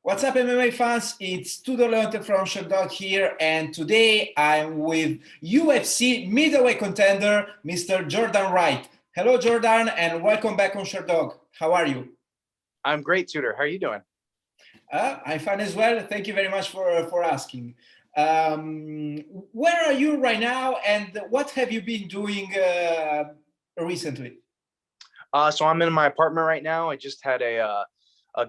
What's up, MMA fans? It's Tudor Leonte from Sherdog here, and today I'm with UFC middleweight contender, Mr. Jordan Wright. Hello, Jordan, and welcome back on Sherdog. How are you? I'm great, Tudor. How are you doing? I'm fine as well. Thank you very much for asking. Where are you right now, and what have you been doing recently? So I'm in my apartment right now. I just had a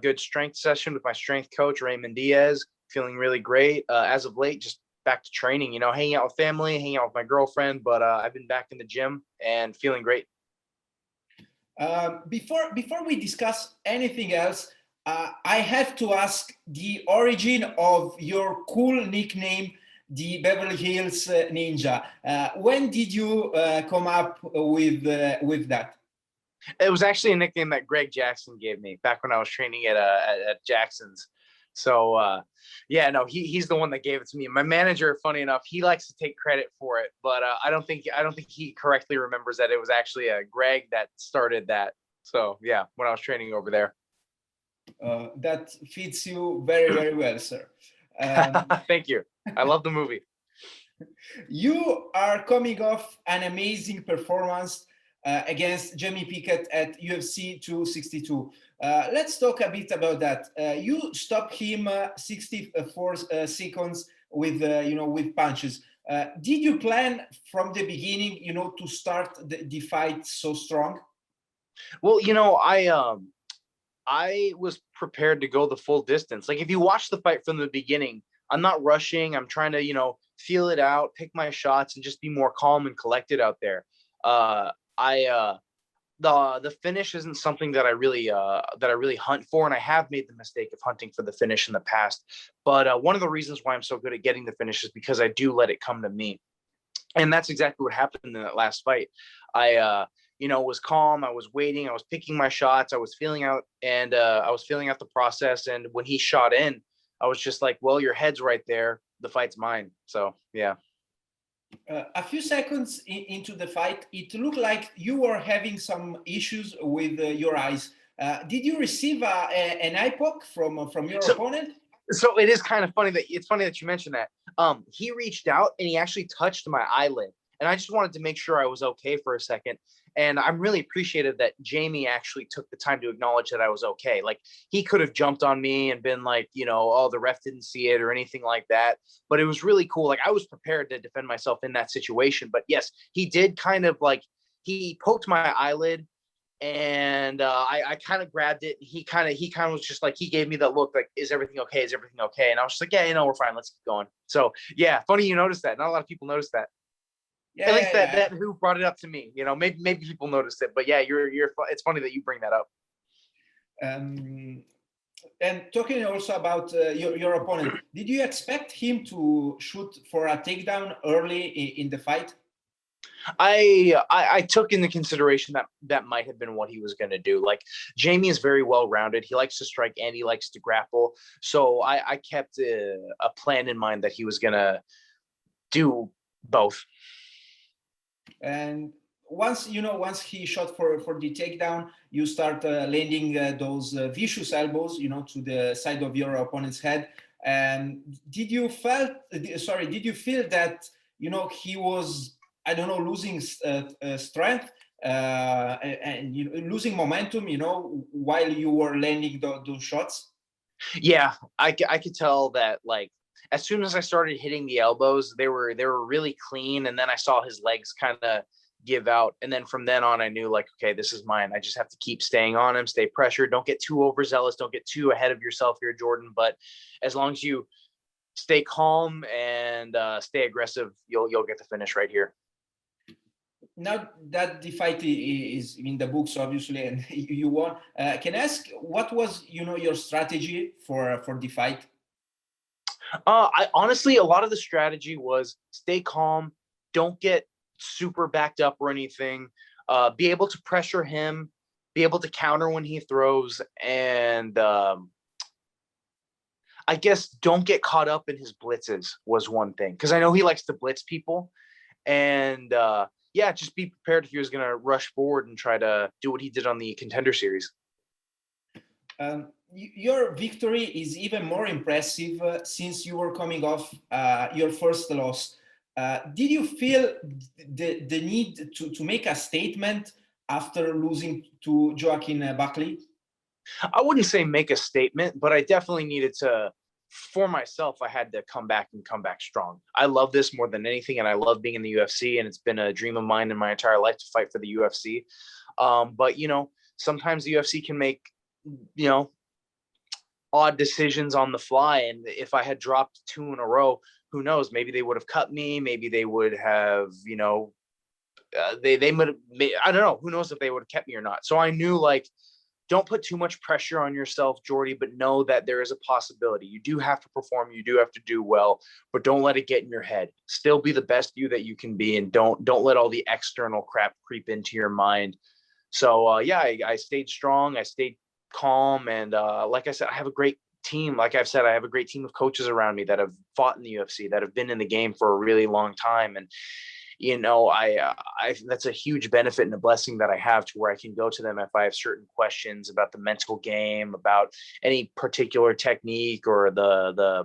good strength session with my strength coach, Raymond Diaz. Feeling really great. As of late, just back to training, hanging out with family, hanging out with my girlfriend, but I've been back in the gym and feeling great. Before we discuss anything else, I have to ask the origin of your cool nickname, the Beverly Hills Ninja. When did you come up with that? It was actually a nickname that Greg Jackson gave me back when I was training at Jackson's. So he's the one that gave it to me. My manager, funny enough, he likes to take credit for it, but I don't think he correctly remembers that it was actually Greg that started that. So yeah, when I was training over there. That fits you very, very well, sir. Thank you. I love the movie. You are coming off an amazing performance against Jamie Pickett at UFC 262. Let's talk a bit about that. You stopped him 64 seconds with with punches. Did you plan from the beginning, to start the fight so strong? Well, I was prepared to go the full distance. Like if you watch the fight from the beginning, I'm not rushing. I'm trying to, feel it out, pick my shots, and just be more calm and collected out there. The finish isn't something that I really hunt for, and I have made the mistake of hunting for the finish in the past. But one of the reasons why I'm so good at getting the finish is because I do let it come to me, and that's exactly what happened in that last fight. I was calm. I was waiting. I was picking my shots. I was feeling out, and I was feeling out the process. And when he shot in, I was just like, "Well, your head's right there. The fight's mine." So yeah. A few seconds into the fight, it looked like you were having some issues with your eyes. Did you receive an eye poke from your opponent? So it is kind of funny that you mentioned that. He reached out and he actually touched my eyelid, and I just wanted to make sure I was okay for a second. And I'm really appreciative that Jamie actually took the time to acknowledge that I was okay. Like he could have jumped on me and been like, oh, the ref didn't see it or anything like that. But it was really cool. Like I was prepared to defend myself in that situation. But yes, he did kind of like he poked my eyelid, and I kind of grabbed it. He kind of was just like, he gave me that look like, is everything okay? Is everything okay? And I was just like, yeah, we're fine. Let's keep going. So yeah, funny you noticed that. Not a lot of people noticed that. Yeah, At least yeah. that who brought it up to me. Maybe people noticed it, but yeah, you're. It's funny that you bring that up. And talking also about your opponent, did you expect him to shoot for a takedown early in the fight? I took into consideration that might have been what he was going to do. Like Jamie is very well rounded. He likes to strike and he likes to grapple. So I kept a plan in mind that he was going to do both. And once he shot for the takedown, you start landing those vicious elbows, to the side of your opponent's head. And did you feel that he was, I don't know, losing strength and losing momentum, while you were landing those shots? Yeah, I could tell that. Like as soon as I started hitting the elbows, they were really clean, and then I saw his legs kind of give out, and then from then on I knew like, okay, this is mine. I just have to keep staying on him, stay pressured, don't get too overzealous, don't get too ahead of yourself here, Jordan. But as long as you stay calm and stay aggressive, you'll get the finish right here. Now that the fight is in the books, obviously, and you won, can I ask what was your strategy for the fight? I honestly, a lot of the strategy was stay calm, don't get super backed up or anything, be able to pressure him, be able to counter when he throws, and I guess don't get caught up in his blitzes was one thing, because I know he likes to blitz people, and just be prepared if he was going to rush forward and try to do what he did on the Contender series. your victory is even more impressive since you were coming off your first loss. Did you feel the need to make a statement after losing to Joaquin Buckley? I wouldn't say make a statement, but I definitely needed to, for myself, I had to come back and come back strong. I love this more than anything, and I love being in the UFC, and it's been a dream of mine in my entire life to fight for the UFC. But, you know, sometimes the UFC can make, you know, odd decisions on the fly. And if I had dropped two in a row, who knows? Maybe they would have cut me. Maybe they would have, you know, they would have, I don't know. Who knows if they would have kept me or not. So I knew, like, don't put too much pressure on yourself, Jordy, but know that there is a possibility. You do have to perform. You do have to do well, but don't let it get in your head. Still be the best you that you can be, and don't let all the external crap creep into your mind. So yeah, I stayed strong. I stayed calm, and like I said, I have a great team. Like I've said, I have a great team of coaches around me that have fought in the UFC, that have been in the game for a really long time, and you know, I that's a huge benefit and a blessing that I have, to where I can go to them if I have certain questions about the mental game, about any particular technique, or the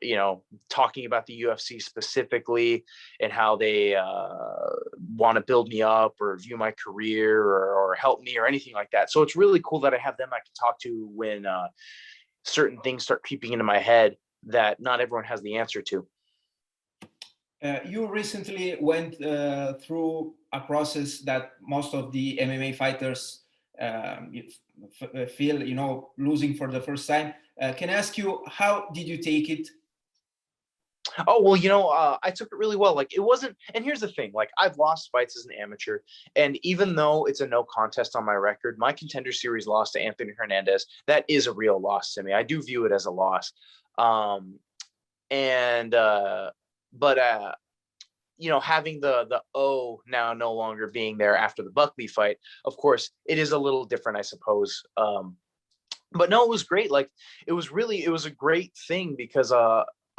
you know, talking about the UFC specifically and how they want to build me up or view my career, or help me or anything like that. So it's really cool that I have them I can talk to when certain things start creeping into my head that not everyone has the answer to. You recently went through a process that most of the MMA fighters feel, you know, losing for the first time. Can I ask you, how did you take it? Oh, well, you know, I took it really well. Like, it wasn't, and here's the thing, like, I've lost fights as an amateur, and even though it's a no contest on my record, my Contender Series loss to Anthony Hernandez, that is a real loss to me. I do view it as a loss. And but you know, having the O now no longer being there after the Buckley fight, of course, it is a little different, I suppose. But no, it was great. Like, it was a great thing, because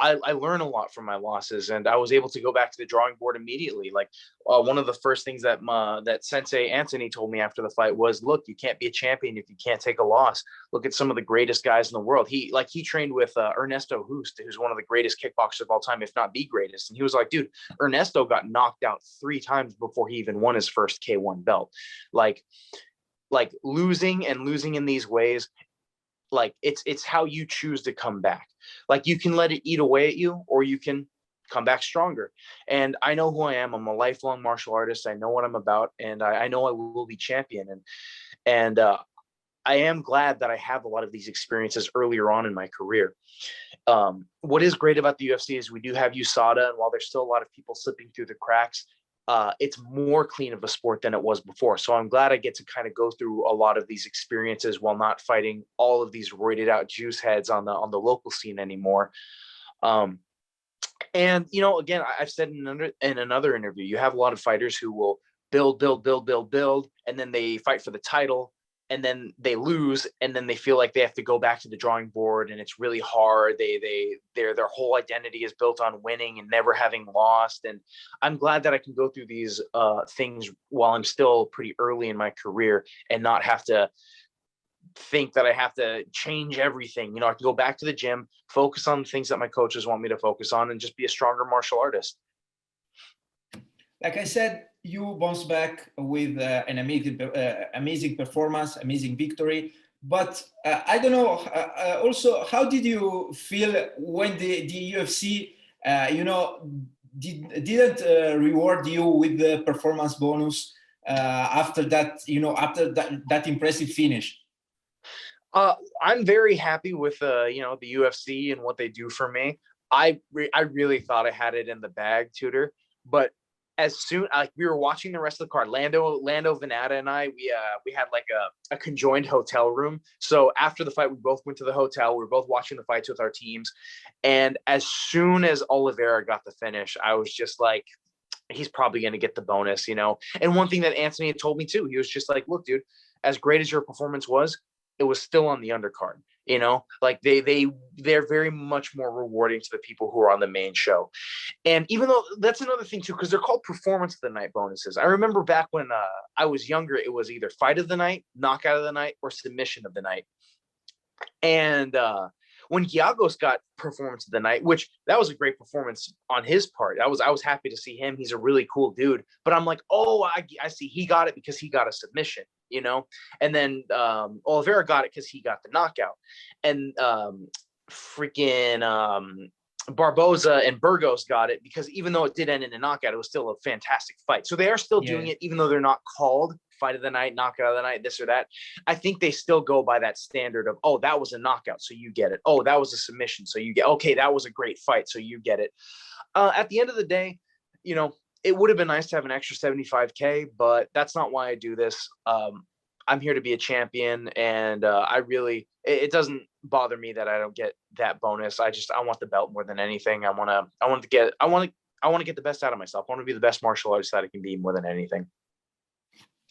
I learned a lot from my losses, and I was able to go back to the drawing board immediately. Like, one of the first things that that Sensei Anthony told me after the fight was, look, you can't be a champion if you can't take a loss. Look at some of the greatest guys in the world. He trained with Ernesto Hoost, who's one of the greatest kickboxers of all time, if not the greatest. And he was like, dude, Ernesto got knocked out 3 times before he even won his first K1 belt. Like losing in these ways, like, it's how you choose to come back. Like, you can let it eat away at you, or you can come back stronger. And I know who I am. I'm a lifelong martial artist. I know what I'm about, and I know I will be champion. And I am glad that I have a lot of these experiences earlier on in my career. What is great about the UFC is we do have USADA, and while there's still a lot of people slipping through the cracks, it's more clean of a sport than it was before. So I'm glad I get to kind of go through a lot of these experiences while not fighting all of these roided out juice heads on the local scene anymore. And, you know, again, I've said in another interview, you have a lot of fighters who will build, and then they fight for the title, and then they lose, and then they feel like they have to go back to the drawing board, and it's really hard. Their whole identity is built on winning and never having lost. And I'm glad that I can go through these things while I'm still pretty early in my career, and not have to think that I have to change everything. You know, I can go back to the gym, focus on the things that my coaches want me to focus on, and just be a stronger martial artist. Like I said, you bounced back with an amazing performance, amazing victory. But I don't know. Also, how did you feel when the UFC, you know, didn't reward you with the performance bonus after that? You know, after that impressive finish. I'm very happy with you know, the UFC and what they do for me. I really thought I had it in the bag, Tudor, but as soon, like, we were watching the rest of the card, Lando Venata and I, we had like a conjoined hotel room. So after the fight, we both went to the hotel. We were both watching the fights with our teams, and as soon as Oliveira got the finish, I was just like, he's probably going to get the bonus, you know. And one thing that Anthony had told me too, he was just like, look, dude, as great as your performance was, it was still on the undercard, you know. Like, they're very much more rewarding to the people who are on the main show. And even though that's another thing too, because they're called performance of the night bonuses. I remember back when I was younger, it was either fight of the night, knockout of the night, or submission of the night. And when Giagos got performance of the night, which that was a great performance on his part. I was happy to see him. He's a really cool dude. But I'm like, oh, I see he got it because he got a submission, you know? And then Oliveira got it because he got the knockout. And freaking Barboza and Burgos got it because even though it did end in a knockout, it was still a fantastic fight. So they are still doing it, even though they're not called fight of the night, knockout of the night, this or that. I think they still go by that standard of, oh, that was a knockout, so you get it. Oh, that was a submission, so you get, okay, that was a great fight, so you get it. At the end of the day, you know, it would have been nice to have an extra 75K, but that's not why I do this. I'm here to be a champion, and it doesn't bother me that I don't get that bonus. I want the belt more than anything. I want to get the best out of myself. I want to be the best martial artist that I can be more than anything.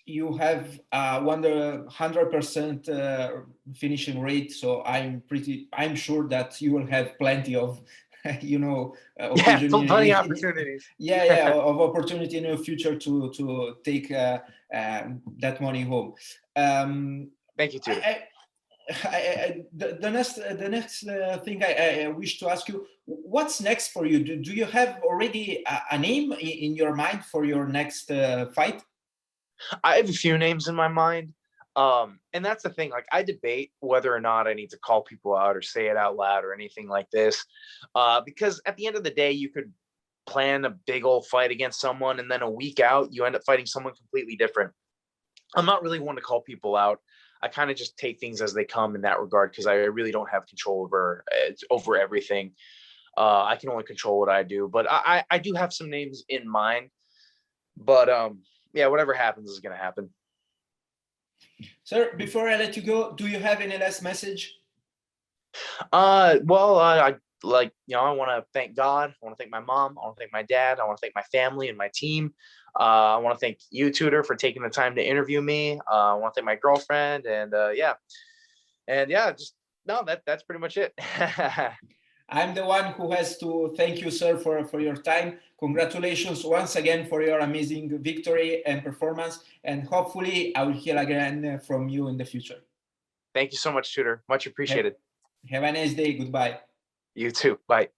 You have 100% finishing rate, so I'm sure that you will have plenty of plenty of opportunities. Of opportunity in the future to take that money home. Thank you, Tudor. The next thing I wish to ask you, what's next for you? Do you have already a name in your mind for your next fight? I have a few names in my mind. And that's the thing, like I debate whether or not I need to call people out or say it out loud or anything like this. Because at the end of the day, you could plan a big old fight against someone and then a week out, you end up fighting someone completely different. I'm not really one to call people out. I kind of just take things as they come in that regard because I really don't have control over everything. I can only control what I do, but I do have some names in mind. But yeah, whatever happens is going to happen. Sir, before I let you go, do you have any last message? I want to thank God. I want to thank my mom. I want to thank my dad. I want to thank my family and my team. I want to thank you, Tudor, for taking the time to interview me. I want to thank my girlfriend, and that's pretty much it. I'm the one who has to thank you, sir, for your time. Congratulations once again for your amazing victory and performance. And hopefully I will hear again from you in the future. Thank you so much, Tudor. Much appreciated. Have a nice day. Goodbye. You too. Bye.